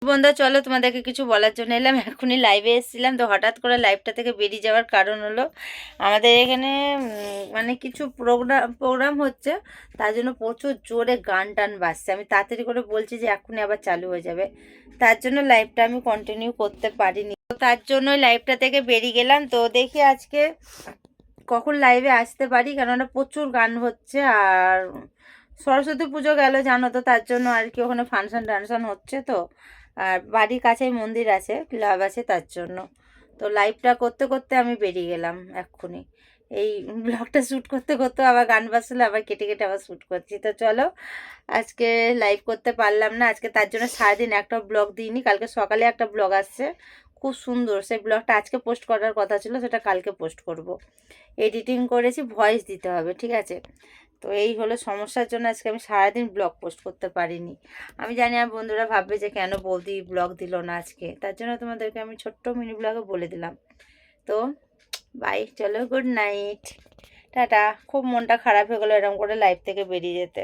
বন্ধুরা চলো তোমাদেরকে কিছু বলার জন্য এলাম। এখনই লাইভে এসেছিলাম, তো হঠাৎ করে লাইভটা থেকে বেরিয়ে যাওয়ার কারণ হলো আমাদের এখানে মানে কিছু প্রোগ্রাম হচ্ছে, তার জন্য প্রচুর জোরে গান টান বাজছে। আমি তাড়াতাড়ি করে বলছি যে এখনই আবার চালু হয়ে যাবে, তার জন্য লাইভটা আমি কন্টিনিউ করতে পারিনি। তো তার জন্যই লাইভটা থেকে বেরিয়ে গেলাম। তো দেখি আজকে কখন লাইভে আসতে পারি, কেননা প্রচুর গান হচ্ছে। আর সরস্বতী পুজো গেল জানো তো, তার জন্য আর কি ওখানে ফাংশন টাংশন হচ্ছে। তো আর বাড়ির কাছেই মন্দির আছে, ক্লাব আছে, তার জন্য তো লাইভটা করতে করতে আমি বেরিয়ে গেলাম এক্ষুনি। এই ব্লগটা শ্যুট করতে করতে আবার গান বাজলে আবার কেটে কেটে আবার শ্যুট করছি। তো চলো, আজকে লাইভ করতে পারলাম না আজকে, তার জন্য সারাদিন একটা ব্লগ দিইনি। কালকে সকালে একটা ব্লগ আসছে খুব সুন্দর, সেই ব্লগটা আজকে পোস্ট করার কথা ছিল, সেটা কালকে পোস্ট করব। এডিটিং করেছি, ভয়েস দিতে হবে, ঠিক আছে। তো এই হলো সমস্যার জন্য আজকে আমি সারাদিন ব্লগ পোস্ট করতে পারিনি। আমি জানি আর বন্ধুরা ভাববে যে কেন বৌদি ব্লগ দিল না আজকে, তার জন্য তোমাদেরকে আমি ছোট্ট মিনি ব্লগে বলে দিলাম। তো বাই, চলো, গুড নাইট, টাটা। খুব মনটা খারাপ হয়ে গেলো এরকম করে লাইভ থেকে বেরিয়ে যেতে।